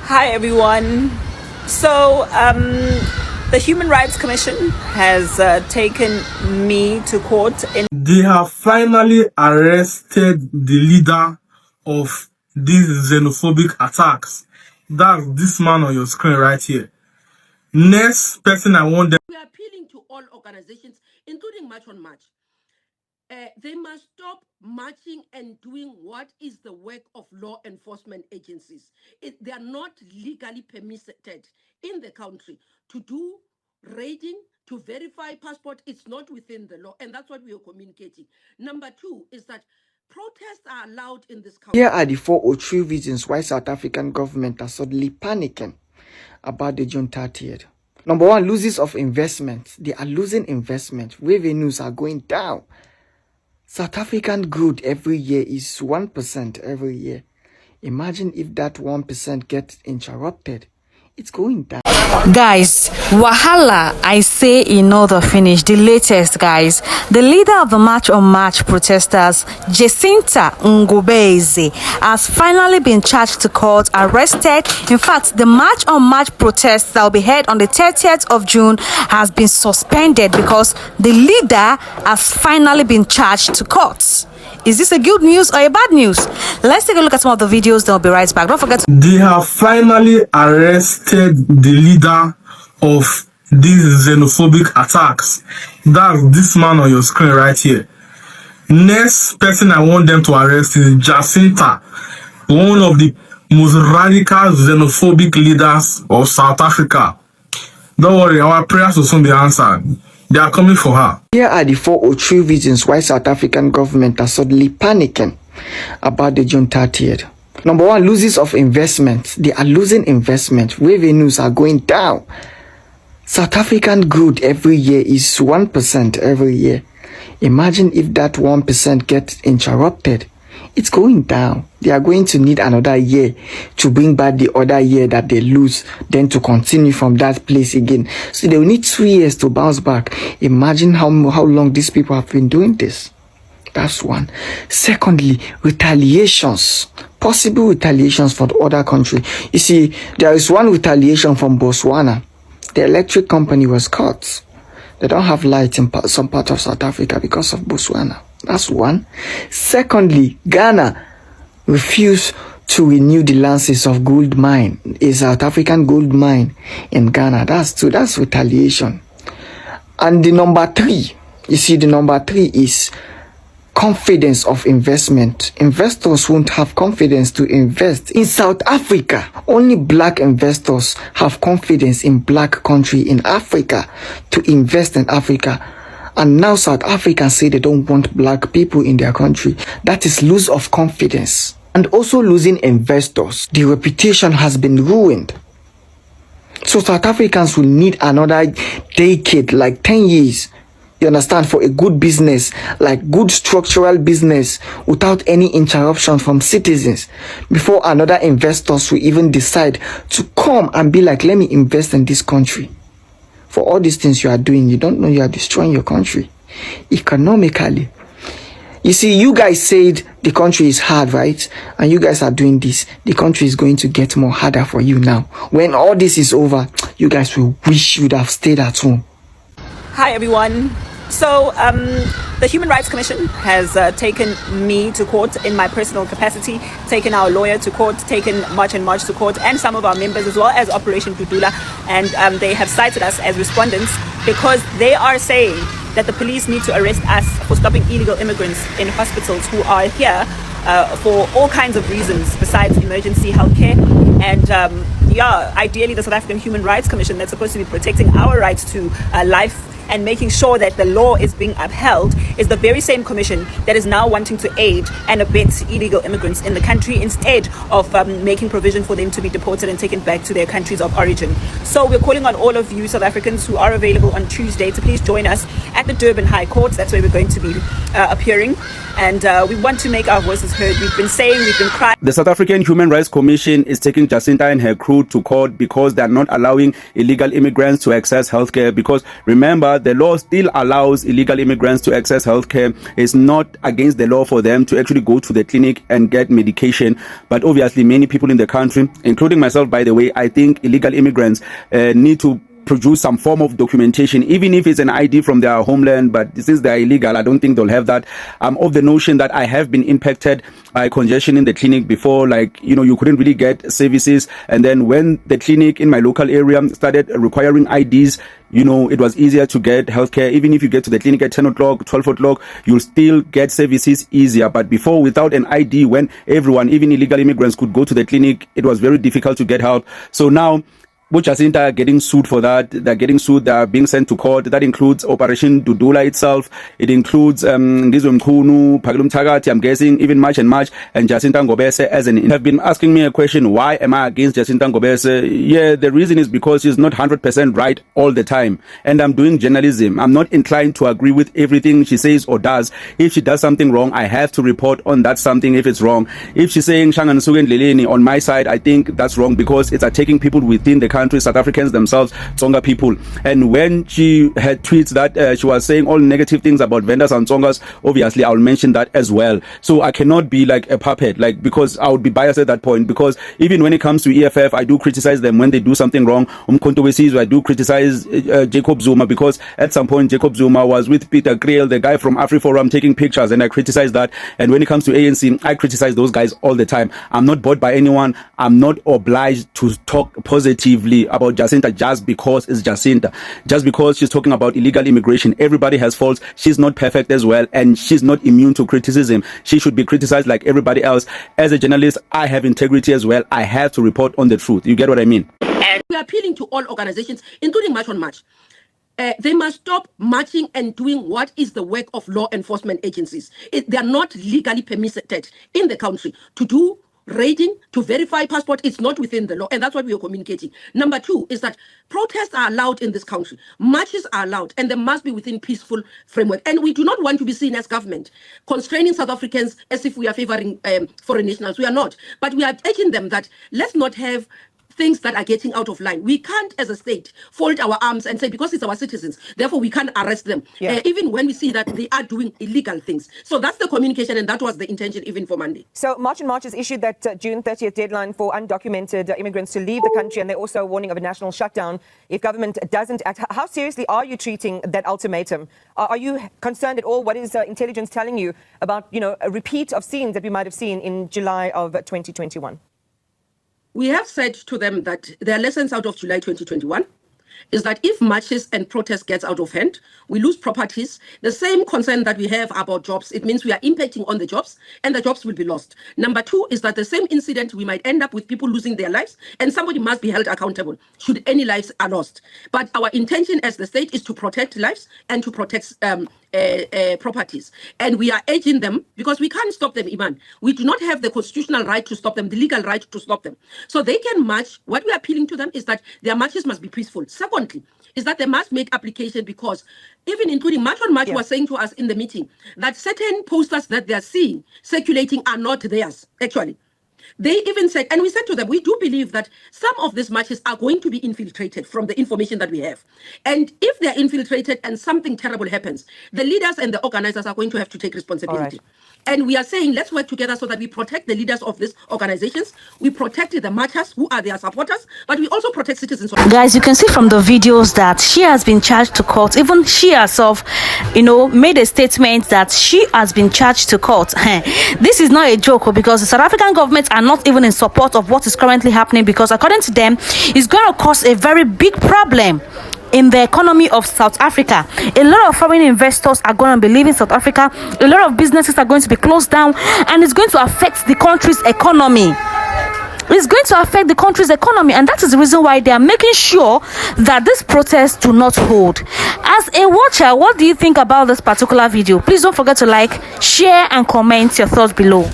Hi, everyone. So, the Human Rights Commission has taken me to court in. They have finally arrested the leader of these xenophobic attacks. That's this man on your screen right here. Next person I want them. We are appealing to all organizations, including March on March. They must stop marching and doing what is the work of law enforcement agencies. They are not legally permitted in the country to do raiding, to verify passport. It's not within the law, and that's what we are communicating. Number two is that protests are allowed in this country. Here are the 4 or 3 reasons why South African government are suddenly panicking about the June 30th. Number 1, losses of investment. They are losing investment. Revenues are going down. South African growth every year is 1% every year. Imagine if that 1% gets interrupted. It's going down. Guys, wahala, I say the finish. The latest, guys. The leader of the March on March protesters, Jacinta Ngobeze, has finally been charged to court, arrested. In fact, the March on March protest that will be held on the 30th of June has been suspended because the leader has finally been charged to court. Is this a good news or a bad news? Let's take a look at some of the videos. Then we'll be right back. Don't forget to. They have finally arrested the leader of these xenophobic attacks. That's this man on your screen right here. Next person I want them to arrest is Jacinta, one of the most radical xenophobic leaders of South Africa. Don't worry, our prayers will soon be answered. They are coming for her. Here are the 4 or 3 reasons why South African government are suddenly panicking about the June 30th. Number 1, losses of investment. They are losing investment. Revenues are going down. South African growth every year is 1% every year. Imagine if that 1% gets interrupted. It's going down. They are going to need another year to bring back the other year that they lose, then to continue from that place again. So they will need 2 years to bounce back. Imagine how long these people have been doing this. That's one. Secondly, retaliations. Possible retaliations for the other country. You see, there is one retaliation from Botswana. The electric company was cut. They don't have light in some part of South Africa because of Botswana. That's one. Secondly, Ghana refused to renew the license of gold mine. A South African gold mine in Ghana. That's two. That's retaliation. And the number 3, you see, the number 3 is confidence of investment. Investors won't have confidence to invest in South Africa. Only black investors have confidence in black country in Africa to invest in Africa. And now South Africans say they don't want black people in their country. That is loss of confidence. And also losing investors. The reputation has been ruined. So South Africans will need another decade, like 10 years. You understand, for a good business, like good structural business, without any interruption from citizens, before another investors will even decide to come and be like, let me invest in this country. For all these things you are doing, you don't know you are destroying your country economically. You see, you guys said the country is hard, right? And you guys are doing this. The country is going to get more harder for you now. When all this is over, you guys will wish you would have stayed at home. Hi, everyone. So, the Human Rights Commission has taken me to court in my personal capacity, taken our lawyer to court, taken March and March to court, and some of our members as well as Operation Dudula. And they have cited us as respondents because they are saying that the police need to arrest us for stopping illegal immigrants in hospitals who are here for all kinds of reasons besides emergency healthcare. And ideally the South African Human Rights Commission that's supposed to be protecting our rights to life and making sure that the law is being upheld is the very same commission that is now wanting to aid and abet illegal immigrants in the country instead of making provision for them to be deported and taken back to their countries of origin. So we're calling on all of you South Africans who are available on Tuesday to please join us at the Durban High Court. That's where we're going to be appearing. and we want to make our voices heard. We've been saying, we've been crying. The South African Human Rights Commission is taking Jacinta and her crew to court because they are not allowing illegal immigrants to access healthcare. Because remember, the law still allows illegal immigrants to access healthcare. It's not against the law for them to actually go to the clinic and get medication. But obviously, many people in the country, including myself, by the way, I think illegal immigrants need to produce some form of documentation, even if it's an ID from their homeland. But since they're illegal, I don't think they'll have that. I'm of the notion that I have been impacted by congestion in the clinic before. Like, you couldn't really get services. And then when the clinic in my local area started requiring IDs, it was easier to get healthcare. Even if you get to the clinic at 10 o'clock, 12 o'clock, you'll still get services easier. But before, without an ID, when everyone, even illegal immigrants, could go to the clinic, it was very difficult to get help. So now, Jacinta are getting sued for that. They're getting sued. They're being sent to court. That includes Operation Dudula itself. It includes Ngizwe Mkhunu, Phakile Mthakathi, I'm guessing, even March and March, and Jacinta Ngobese as an. Have been asking me a question, why am I against Jacinta Ngobese? Yeah, the reason is because she's not 100% right all the time. And I'm doing journalism. I'm not inclined to agree with everything she says or does. If she does something wrong, I have to report on that something if it's wrong. If she's saying Shanga Nsuku Ndleleni on my side, I think that's wrong because it's attacking people within the country, South Africans themselves, Tsonga people. And when she had tweets that she was saying all negative things about vendors and Tsongas, obviously I'll mention that as well. So I cannot be like a puppet, because I would be biased at that point. Because even when it comes to EFF, I do criticize them when they do something wrong. I do criticize Jacob Zuma, because at some point Jacob Zuma was with Peter Kriel, the guy from AfriForum, taking pictures, and I criticize that. And when it comes to ANC, I criticize those guys all the time. I'm not bought by anyone. I'm not obliged to talk positively about Jacinta just because it's Jacinta, just because she's talking about illegal immigration. Everybody has faults. She's not perfect as well, and she's not immune to criticism. She should be criticized like everybody else. As a journalist, I have integrity as well. I have to report on the truth. You get what I mean? And we are appealing to all organizations, including March on March. They must stop marching and doing what is the work of law enforcement agencies. They are not legally permitted in the country to do raiding, to verify passport. It's not within the law, and that's what we are communicating. Number two is that protests are allowed in this country, marches are allowed, and they must be within peaceful framework. And we do not want to be seen as government constraining South Africans as if we are favoring foreign nationals. We are not, but we are urging them that let's not have things that are getting out of line. We can't, as a state, fold our arms and say, because it's our citizens, therefore we can't arrest them, even when we see that they are doing illegal things. So that's the communication, and that was the intention even for Monday. So March and March has issued that June 30th deadline for undocumented immigrants to leave the country, and they're also warning of a national shutdown if government doesn't act. How seriously are you treating that ultimatum? Are you concerned at all? What is intelligence telling you about, a repeat of scenes that we might have seen in July of 2021? We have said to them that their lessons out of July 2021 is that if marches and protests gets out of hand, we lose properties. The same concern that we have about jobs, it means we are impacting on the jobs, and the jobs will be lost. Number two is that the same incident, we might end up with people losing their lives, and somebody must be held accountable should any lives are lost. But our intention as the state is to protect lives and to protect properties. And we are urging them, because we can't stop them, Iman. We do not have the constitutional right to stop them, the legal right to stop them. So they can march. What we are appealing to them is that their marches must be peaceful. Secondly, is that they must make application, because even including March on March was saying to us in the meeting that certain posters that they are seeing circulating are not theirs, actually. They even said, and we said to them, we do believe that some of these marches are going to be infiltrated from the information that we have. And if they're infiltrated and something terrible happens, the leaders and the organizers are going to have to take responsibility. And we are saying, let's work together so that we protect the leaders of these organizations, we protect the marchers who are their supporters, but we also protect citizens. Guys, you can see from the videos that she has been charged to court. Even she herself, made a statement that she has been charged to court. This is not a joke, because the South African government are not even in support of what is currently happening, because according to them, it's going to cause a very big problem in the economy of South Africa. A lot of foreign investors are going to be leaving South Africa. A lot of businesses are going to be closed down, and it's going to affect the country's economy. It's going to affect the country's economy, and that is the reason why they are making sure that this protest do not hold. As a watcher, what do you think about this particular video? Please don't forget to like, share, and comment your thoughts below.